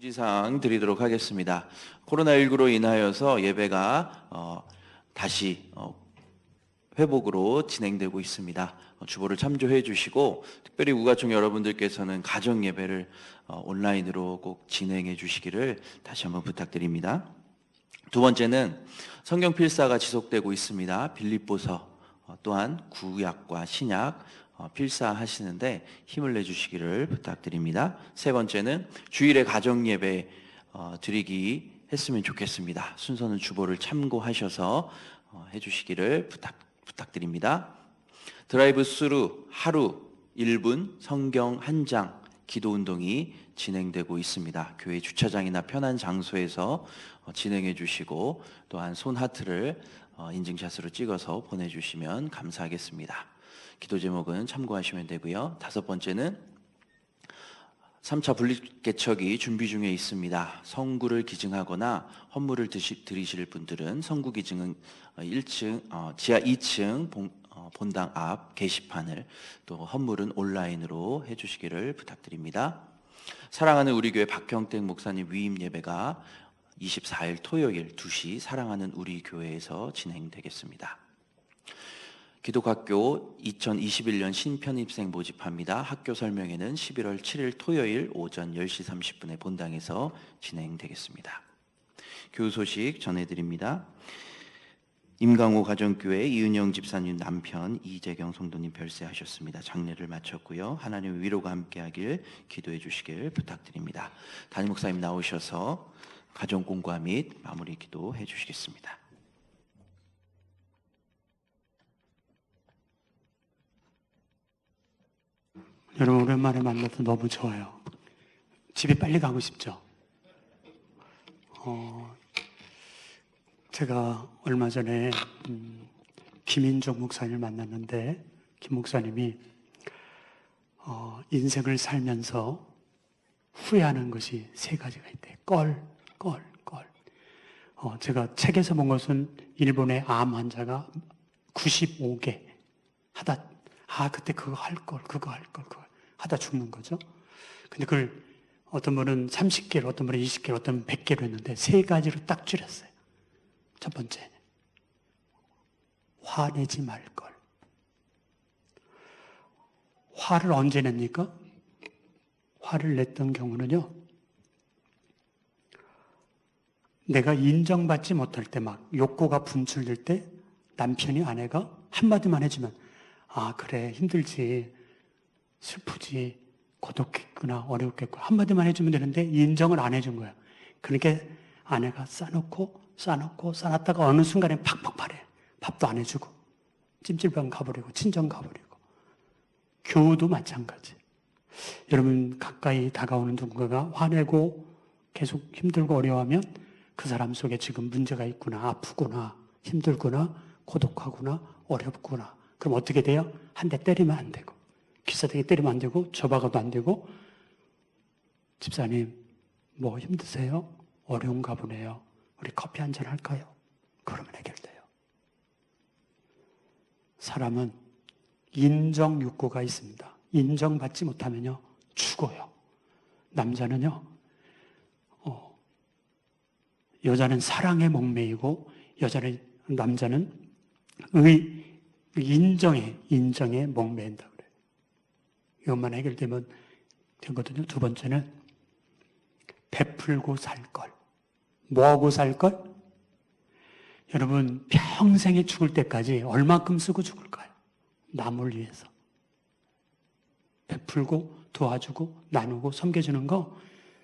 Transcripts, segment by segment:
공지사항 드리도록 하겠습니다. 코로나19로 인하여서 예배가 다시 회복으로 진행되고 있습니다. 주보를 참조해 주시고, 특별히 우가총 여러분들께서는 가정 예배를 온라인으로 꼭 진행해 주시기를 다시 한번 부탁드립니다. 두 번째는 성경 필사가 지속되고 있습니다. 빌립보서 또한 구약과 신약 필사하시는데 힘을 내주시기를 부탁드립니다. 세 번째는 주일에 가정 예배 드리기 했으면 좋겠습니다. 순서는 주보를 참고하셔서 해주시기를 부탁드립니다. 드라이브 스루 하루 1분 성경 한 장 기도 운동이 진행되고 있습니다. 교회 주차장이나 편한 장소에서 진행해 주시고, 또한 손 하트를 인증샷으로 찍어서 보내주시면 감사하겠습니다. 기도 제목은 참고하시면 되고요. 다섯 번째는 3차 분립개척이 준비 중에 있습니다. 성구를 기증하거나 헌물을 드리실 분들은 성구 기증은 1층, 지하 2층 본당 앞 게시판을, 또 헌물은 온라인으로 해주시기를 부탁드립니다. 사랑하는 우리 교회 박형택 목사님 위임 예배가 24일 토요일 2시 사랑하는 우리 교회에서 진행되겠습니다. 기독학교 2021년 신편입생 모집합니다. 학교 설명회는 11월 7일 토요일 오전 10시 30분에 본당에서 진행되겠습니다. 교우 소식 전해드립니다. 임강호 가정교회 이은영 집사님 남편 이재경 성도님 별세하셨습니다. 장례를 마쳤고요. 하나님의 위로가 함께하길 기도해 주시길 부탁드립니다. 담임 목사님 나오셔서 가정 공과 및 마무리 기도해 주시겠습니다. 여러분, 오랜만에 만나서 너무 좋아요. 집에 빨리 가고 싶죠? 제가 얼마 전에 김인종 목사님을 만났는데, 김 목사님이 인생을 살면서 후회하는 것이 세 가지가 있대요. 껄. 제가 책에서 본 것은 일본의 암 환자가 95개 하다, 그때 그거 할 걸 하다 죽는 거죠. 근데 그걸 어떤 분은 30개를, 어떤 분은 20개를, 어떤 분은 100개로 했는데 세 가지로 딱 줄였어요. 첫 번째, 화내지 말 걸. 화를 언제 냅니까? 화를 냈던 경우는요, 내가 인정받지 못할 때, 막 욕구가 분출될 때 남편이, 아내가 한마디만 해주면, 그래, 힘들지, 슬프지, 고독했구나, 어려웠겠구나, 한마디만 해주면 되는데 인정을 안 해준 거예요. 그러니까 아내가 싸놨다가 어느 순간에 팍팍 발해. 밥도 안 해주고, 찜질방 가버리고, 친정 가버리고. 교우도 마찬가지. 여러분, 가까이 다가오는 누군가가 화내고 계속 힘들고 어려워하면 그 사람 속에 지금 문제가 있구나, 아프구나, 힘들구나, 고독하구나, 어렵구나. 그럼 어떻게 돼요? 한 대 때리면 안 되고, 기사대기 때리면 안 되고, 줘박아도 안 되고, 집사님, 뭐 힘드세요? 어려운가 보네요. 우리 커피 한잔 할까요? 그러면 해결돼요. 사람은 인정 욕구가 있습니다. 인정받지 못하면요, 죽어요. 남자는요, 여자는 사랑에 목매이고, 남자는 인정에 목매인다 그래요. 이것만 해결되면 되거든요. 두 번째는 베풀고 살 걸. 뭐하고 살 걸? 여러분, 평생에 죽을 때까지 얼마큼 쓰고 죽을까요? 남을 위해서. 베풀고 도와주고 나누고 섬겨주는 거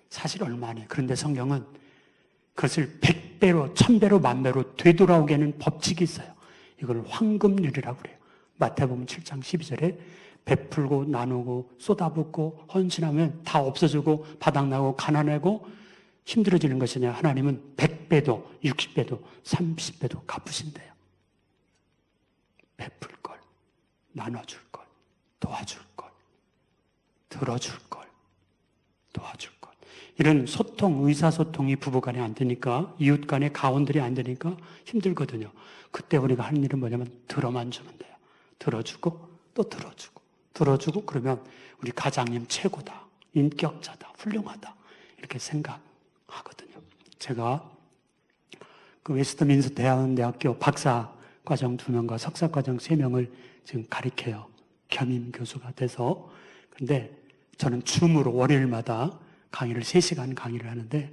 사실 얼마 안 해요. 그런데 성경은 그것을 100배로 1000배로 10,000배로 되돌아오게 하는 법칙이 있어요. 이걸 황금률이라고 그래요. 마태복음 7장 12절에 베풀고 나누고 쏟아붓고 헌신하면 다 없어지고 바닥나고 가난하고 힘들어지는 것이냐, 하나님은 100배도 60배도 30배도 갚으신대요. 베풀 걸, 나눠줄 걸, 도와줄 걸, 들어줄 걸, 도와줄 걸. 이런 소통, 의사소통이 부부간에 안 되니까, 이웃간에 가원들이 안 되니까 힘들거든요. 그때 우리가 하는 일은 뭐냐면 들어만 주면 돼요. 들어주고 또 들어주고, 그러면 우리 가장님 최고다, 인격자다, 훌륭하다, 이렇게 생각하거든요. 제가 그 웨스트민스터 대학교 박사 과정 2명과 석사 과정 3명을 지금 가르쳐요. 겸임 교수가 돼서. 근데 저는 줌으로 월요일마다 강의를 3시간 강의를 하는데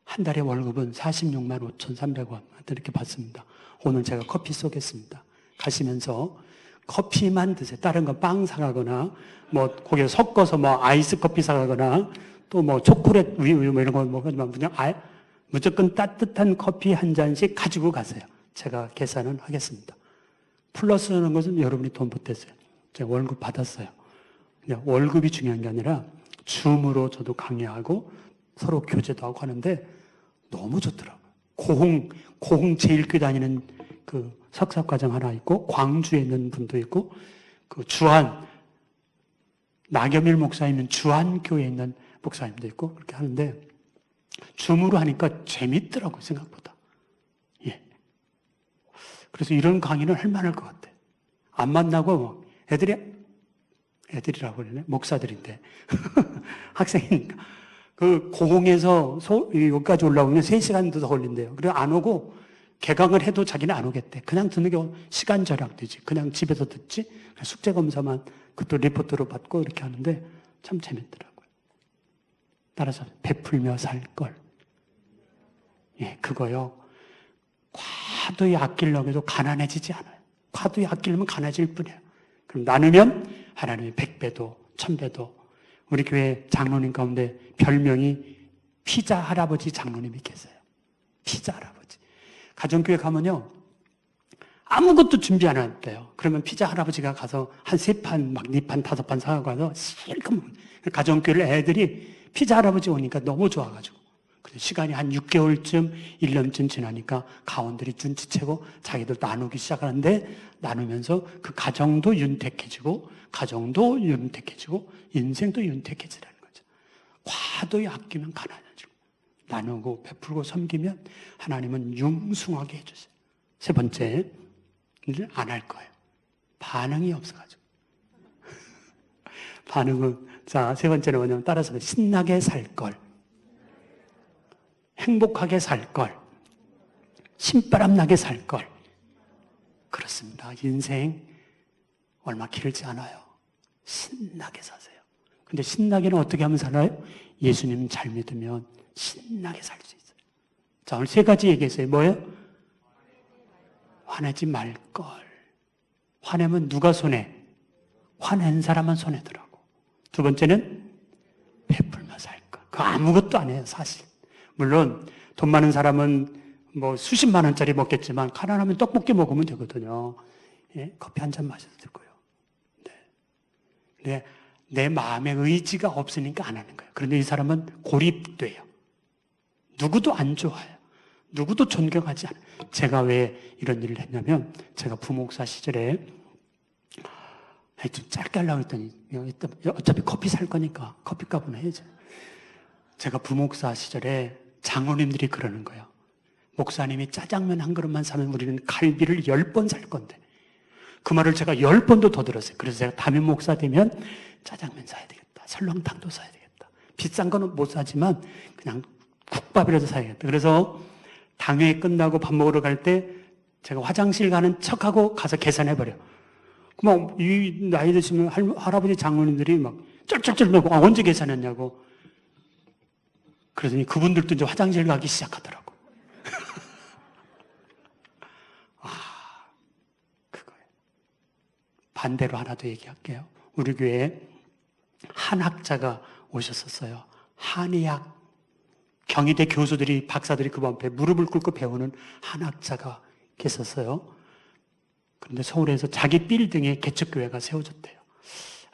한 달에 월급은 46만 5,300원 이렇게 받습니다. 오늘 제가 커피 쏘겠습니다. 가시면서 커피만 드세요. 다른 거 빵 사가거나 뭐 거기에 섞어서 뭐 아이스 커피 사가거나 또 뭐 초콜릿 우유 뭐 이런 거 먹으면 그냥 무조건 따뜻한 커피 한 잔씩 가지고 가세요. 제가 계산은 하겠습니다. 플러스는 것은 여러분이 돈 보태세요. 제가 월급 받았어요. 그냥 월급이 중요한 게 아니라 줌으로 저도 강의하고 서로 교제도 하고 하는데 너무 좋더라고요. 고흥 제1교회 다니는 그 석사과정 하나 있고 광주에 있는 분도 있고 그 주한 나겸일 목사님은 주한교회에 있는 목사님도 있고 그렇게 하는데 줌으로 하니까 재밌더라고요. 생각보다. 예. 그래서 이런 강의는 할 만할 것 같아요. 안 만나고 애들이라고 그러네. 목사들인데 학생이니까 그 고흥에서 여기까지 올라오면 3시간도 더 걸린대요. 그래서 안 오고 개강을 해도 자기는 안 오겠대. 그냥 듣는 게 시간 절약되지. 그냥 집에서 듣지. 숙제 검사만 그것도 리포트로 받고 이렇게 하는데 참 재밌더라고요. 따라서 베풀며 살 걸. 예, 그거요. 과도히 아끼려고 해도 가난해지지 않아요. 과도히 아끼려면 가난해질 뿐이에요. 그럼 나누면 하나님이 100배도 1000배도. 우리 교회 장로님 가운데 별명이 피자 할아버지 장로님이 계세요. 피자 할아버지. 가정교회 가면요. 아무것도 준비 안 했대요. 그러면 피자 할아버지가 가서 한 3판, 막 4판, 5판 사고 가서 실컷 먹는. 가정교회를 애들이 피자 할아버지 오니까 너무 좋아가지고. 그래서 시간이 한 6개월쯤, 1년쯤 지나니까 가원들이 눈치채고 자기들 나누기 시작하는데 나누면서 그 가정도 윤택해지고, 가정도 윤택해지고, 인생도 윤택해지라는 거죠. 과도히 아끼면 가난해지고, 나누고 베풀고 섬기면 하나님은 융숭하게 해주세요. 3번째, 이제 안 할 거예요. 반응이 없어가지고. 반응은, 자, 3번째는 뭐냐면 따라서 신나게 살 걸. 행복하게 살 걸. 신바람 나게 살 걸. 그렇습니다. 인생 얼마 길지 않아요. 신나게 사세요. 근데 신나게는 어떻게 하면 살아요? 예수님 잘 믿으면 신나게 살 수 있어요. 자, 오늘 3가지 얘기했어요. 뭐예요? 화내지 말 걸. 화내면 누가 손해? 화낸 사람은 손해더라고. 2번째는 베풀며 살 걸. 그거 아무것도 안 해요, 사실. 물론 돈 많은 사람은 뭐 수십만 원짜리 먹겠지만 가난하면 떡볶이 먹으면 되거든요. 예? 커피 한 잔 마셔도 되고요. 네. 근데 내 마음의 의지가 없으니까 안 하는 거예요. 그런데 이 사람은 고립돼요. 누구도 안 좋아해요. 누구도 존경하지 않아요. 제가 왜 이런 일을 했냐면 제가 부목사 시절에 좀 짧게 하려고 했더니 어차피 커피 살 거니까 커피값은 해야죠. 제가 부목사 시절에 장로님들이 그러는 거예요. 목사님이 짜장면 한 그릇만 사면 우리는 갈비를 10번 살 건데. 그 말을 제가 10번도 더 들었어요. 그래서 제가 담임 목사 되면 짜장면 사야 되겠다. 설렁탕도 사야 되겠다. 비싼 거는 못 사지만 그냥 국밥이라도 사야겠다. 그래서 당회 끝나고 밥 먹으러 갈 때 제가 화장실 가는 척하고 가서 계산해버려요. 막 이 나이 드시면 할아버지 장로님들이 막 쩔쩔쩔 매고 언제 계산했냐고. 그러더니 그분들도 이제 화장실 가기 시작하더라고. 그거예요. 반대로 하나 더 얘기할게요. 우리 교회에 한학자가 오셨었어요. 한의학. 경희대 교수들이, 박사들이 그 앞에 무릎을 꿇고 배우는 한학자가 계셨어요. 그런데 서울에서 자기 빌딩에 개척교회가 세워졌대요.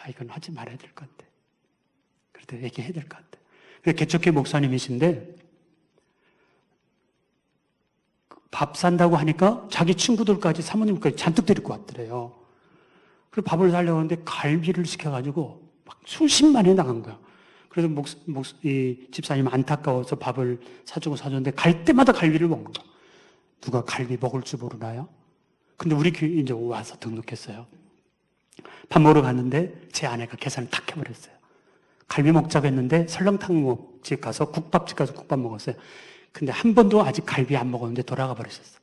이건 하지 말아야 될 것 같아. 그래도 얘기해야 될 것 같아. 개척교회 목사님이신데 밥 산다고 하니까 자기 친구들까지 사모님까지 잔뜩 데리고 왔더래요. 그래서 밥을 사려고 하는데 갈비를 시켜가지고 막 수십만에 나간 거야. 그래서 이 집사님 안타까워서 밥을 사줬는데 갈 때마다 갈비를 먹는 거야. 누가 갈비 먹을 줄 모르나요? 근데 우리 교회 이제 와서 등록했어요. 밥 먹으러 갔는데 제 아내가 계산을 탁 해버렸어요. 갈비 먹자고 했는데 설렁탕집 가서 국밥집 가서 국밥 먹었어요. 근데 한 번도 아직 갈비 안 먹었는데 돌아가 버리셨어.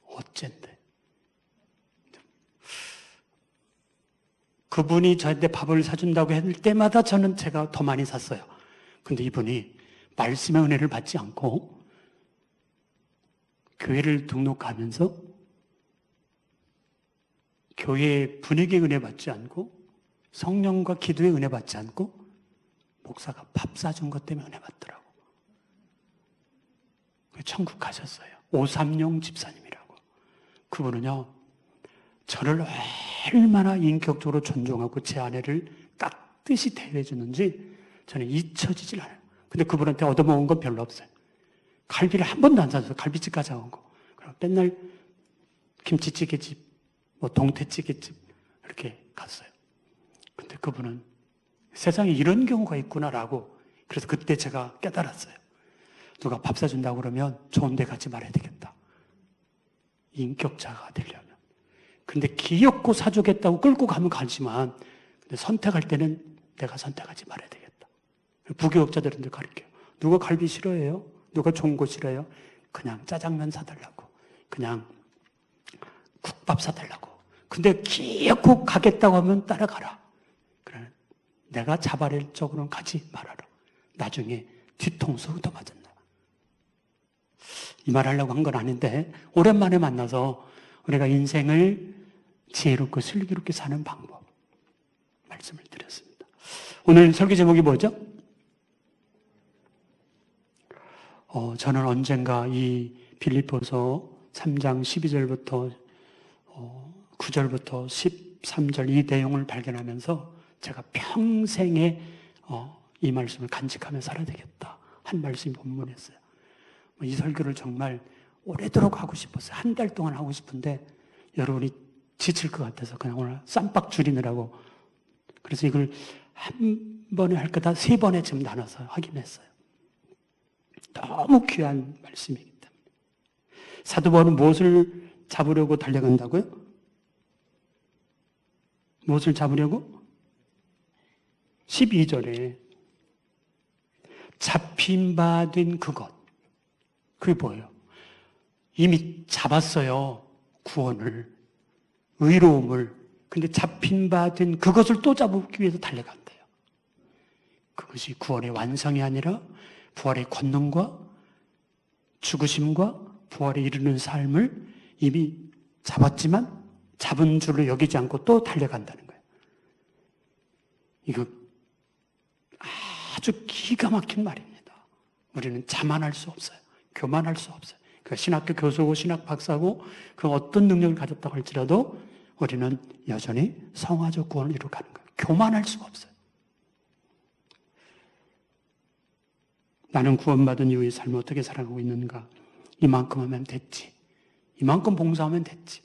어쩐데. 그분이 저한테 밥을 사준다고 했을 때마다 저는 제가 더 많이 샀어요. 근데 이분이 말씀의 은혜를 받지 않고 교회를 등록하면서 교회의 분위기의 은혜 받지 않고 성령과 기도의 은혜 받지 않고 목사가 밥 사준 것 때문에 은혜 받더라고. 천국 가셨어요. 오삼용 집사님이라고. 그분은요, 저를 얼마나 인격적으로 존중하고 제 아내를 깍듯이 대해해 주는지 저는 잊혀지질 않아요. 근데 그분한테 얻어먹은 건 별로 없어요. 갈비를 한 번도 안 사줘서 갈비집 가자고 한 거. 그리고 맨날 김치찌개집, 뭐 동태찌개집 이렇게 갔어요. 근데 그분은 세상에 이런 경우가 있구나라고, 그래서 그때 제가 깨달았어요. 누가 밥 사준다고 그러면 좋은 데 가지 말아야 되겠다. 인격자가 되려면. 근데 귀엽고 사주겠다고 끌고 가면 가지만, 근데 선택할 때는 내가 선택하지 말아야 되겠다. 부교육자들한테 가르쳐요. 누가 갈비 싫어해요? 누가 좋은 거 싫어해요? 그냥 짜장면 사달라고. 그냥 국밥 사달라고. 근데 귀엽고 가겠다고 하면 따라가라. 그래, 내가 자발적으로는 가지 말아라. 나중에 뒤통수 얻어맞았나. 이 말 하려고 한 건 아닌데, 오랜만에 만나서 우리가 인생을 지혜롭고 슬기롭게 사는 방법 말씀을 드렸습니다. 오늘 설교 제목이 뭐죠? 저는 언젠가 이 빌립보서 3장 12절부터 9절부터 13절 이 내용을 발견하면서 제가 평생에 이 말씀을 간직하며 살아야 되겠다 한 말씀이 본문이었어요. 이 설교를 정말 오래도록 하고 싶었어요. 한 달 동안 하고 싶은데 여러분이 지칠 것 같아서 그냥 오늘 쌈박 줄이느라고, 그래서 이걸 한 번에 할 거다 3번에 지금 나눠서 하긴 했어요. 너무 귀한 말씀이기 때문에. 사도 바울은 무엇을 잡으려고 달려간다고요? 무엇을 잡으려고? 12절에 잡힌 바 된 그것. 그게 뭐예요? 이미 잡았어요. 구원을, 의로움을. 근데 잡힌 바 된 그것을 또 잡기 위해서 달려간대요. 그것이 구원의 완성이 아니라 부활의 권능과 죽으심과 부활에 이르는 삶을 이미 잡았지만 잡은 줄로 여기지 않고 또 달려간다는 거예요. 이거 아주 기가 막힌 말입니다. 우리는 자만할 수 없어요. 교만할 수 없어요. 그러니까 신학교 교수고 신학 박사고 그 어떤 능력을 가졌다고 할지라도 우리는 여전히 성화적 구원을 이루어가는 거예요. 교만할 수가 없어요. 나는 구원받은 이후의 삶을 어떻게 살아가고 있는가? 이만큼 하면 됐지. 이만큼 봉사하면 됐지.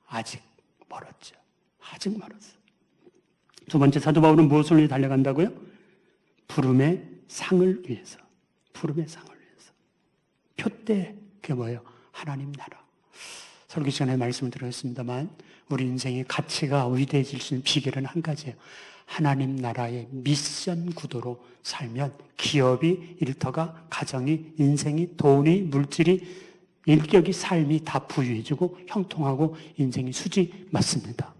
아직 멀었죠. 아직 멀었어요. 두 번째, 사도 바울은 무엇을 위해 달려간다고요? 부름의 상을 위해서. 부름의 상을 위해서. 표대, 그게 뭐예요? 하나님 나라. 설교 시간에 말씀을 드렸습니다만 우리 인생의 가치가 위대해질 수 있는 비결은 한 가지예요. 하나님 나라의 미션 구도로 살면 기업이, 일터가, 가정이, 인생이, 돈이, 물질이, 인격이, 삶이 다 부유해지고 형통하고 인생이 수지 맞습니다.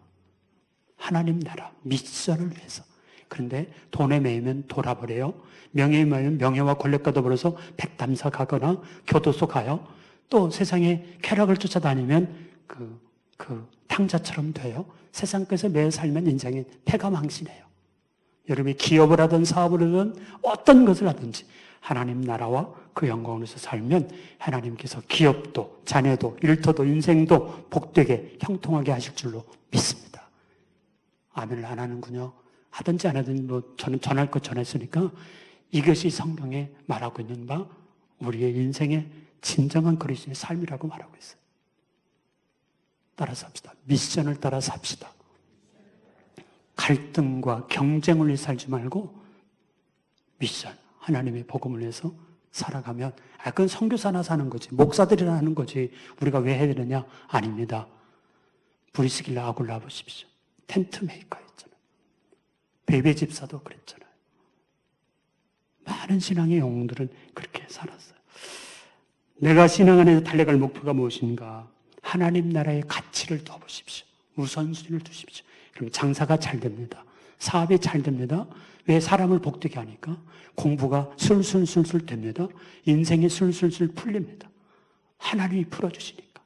하나님 나라, 미션을 위해서. 그런데 돈에 매이면 돌아버려요. 명예에 매이면 명예와 권력과 더불어서 백담사 가거나 교도소 가요. 또 세상에 쾌락을 쫓아다니면 그 탕자처럼 돼요. 세상 것에 매여 살면 인생에 패가망신해요. 여러분이 기업을 하든 사업을 하든 어떤 것을 하든지 하나님 나라와 그 영광으로서 살면 하나님께서 기업도 자녀도 일터도 인생도 복되게 형통하게 하실 줄로 믿습니다. 아멘을 안 하는군요. 하든지 안 하든지 뭐 저는 전할 것 전했으니까 이것이 성경에 말하고 있는 바 우리의 인생의 진정한 그리스도의 삶이라고 말하고 있어요. 따라서 합시다. 미션을 따라 삽시다. 갈등과 경쟁을 위해 살지 말고 미션, 하나님의 복음을 위해서 살아가면 그건 선교사나 사는 거지, 목사들이나 하는 거지 우리가 왜 해야 되느냐? 아닙니다. 브리스길라 아굴라 보십시오. 텐트 메이커였잖아요. 베베 집사도 그랬잖아요. 많은 신앙의 영웅들은 그렇게 살았어요. 내가 신앙 안에서 달려갈 목표가 무엇인가? 하나님 나라의 가치를 둬보십시오. 우선순위를 두십시오. 그럼 장사가 잘 됩니다. 사업이 잘 됩니다. 왜? 사람을 복되게 하니까 공부가 술술술술 됩니다. 인생이 술술술 풀립니다. 하나님이 풀어주시니까.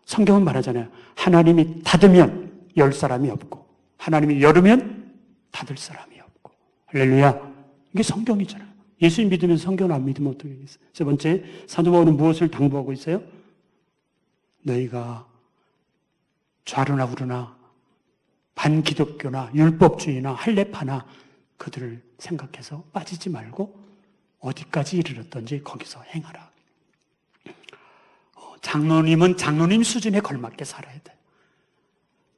성경은 말하잖아요. 하나님이 닫으면 열 사람이 없고 하나님이 열으면 닫을 사람이 없고. 할렐루야. 이게 성경이잖아요. 예수님 믿으면 성경 안 믿으면 어떻게 되겠어요? 세 번째, 사도 바울은 무엇을 당부하고 있어요? 너희가 좌르나 우르나 반기독교나 율법주의나 할례파나 그들을 생각해서 빠지지 말고 어디까지 이르렀던지 거기서 행하라. 장로님은 장로님 수준에 걸맞게 살아야 돼요.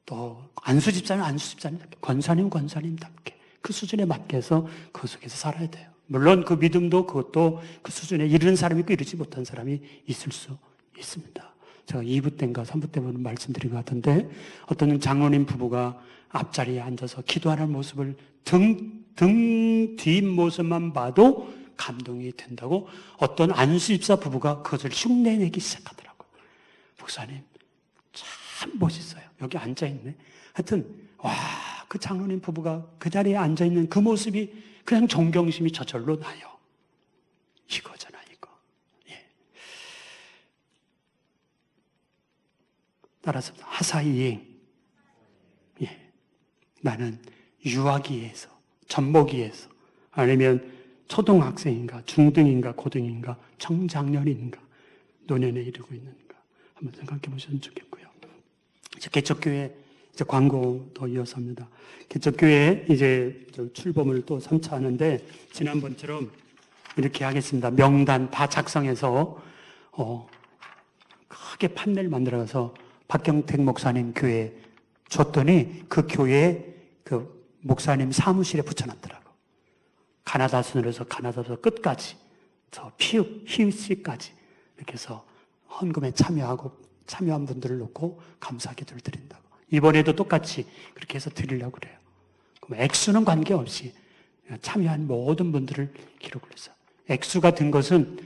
또 안수집사는 안수집사님답게, 권사님 권사님답게 그 수준에 맞게 해서 그 속에서 살아야 돼요. 물론 그 믿음도 그것도 그 수준에 이르는 사람이 있고 이르지 못한 사람이 있을 수 있습니다. 제가 2부 때인가 3부 때 말씀드린 것 같은데 어떤 장로님 부부가 앞자리에 앉아서 기도하는 모습을 등 뒷모습만 봐도 감동이 된다고 어떤 안수집사 부부가 그것을 흉내내기 시작하더라고요. 목사님 참 멋있어요. 여기 앉아있네. 하여튼 와, 그 장로님 부부가 그 자리에 앉아있는 그 모습이 그냥 존경심이 저절로 나요. 이거잖아 이거. 예. 따라서 하사이행. 예. 나는 유아기에서 젖먹이에서 아니면 초등학생인가 중등인가 고등인가 청장년인가 노년에 이르고 있는가 한번 생각해 보셨으면 좋겠고요. 이제 개척교회 이제 광고 더 이어서 합니다. 개척교회 이제 출범을 또 3차 하는데 지난번처럼 이렇게 하겠습니다. 명단 다 작성해서 크게 판넬 만들어서 박경택 목사님 교회에 줬더니 그 교회에 그 목사님 사무실에 붙여놨더라고. 가나다 순으로서 가나다에서 끝까지 저 히읗씨까지 이렇게 해서 헌금에 참여한 분들을 놓고 감사 기도를 드린다고. 이번에도 똑같이 그렇게 해서 드리려고 그래요. 그럼 액수는 관계없이 참여한 모든 분들을 기록을 해서 액수가 든 것은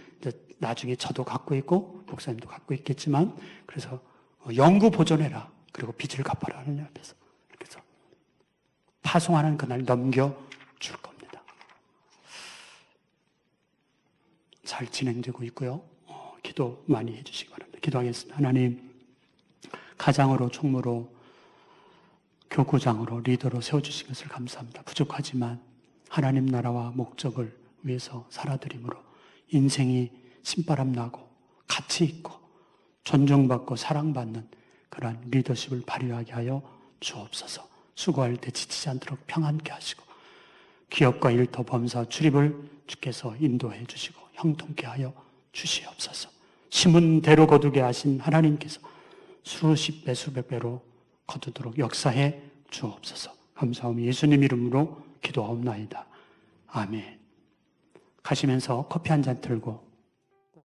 나중에 저도 갖고 있고 목사님도 갖고 있겠지만 그래서 영구 보존해라. 그리고 빚을 갚아라 하는 앞에서 이렇게 해서 파송하는 그날 넘겨줄 겁니다. 잘 진행되고 있고요. 기도 많이 해주시기 바랍니다. 기도하겠습니다. 하나님, 가장으로 총무로 교구장으로 리더로 세워주신 것을 감사합니다. 부족하지만 하나님 나라와 목적을 위해서 살아드림으로 인생이 신바람 나고 가치 있고 존중받고 사랑받는 그러한 리더십을 발휘하게 하여 주옵소서. 수고할 때 지치지 않도록 평안케 하시고 기업과 일터 범사 출입을 주께서 인도해 주시고 형통케 하여 주시옵소서. 심은 대로 거두게 하신 하나님께서 수십 배 수백 배로 거두도록 역사해 주옵소서. 감사하며 예수님 이름으로 기도하옵나이다. 아멘. 가시면서 커피 한 잔 들고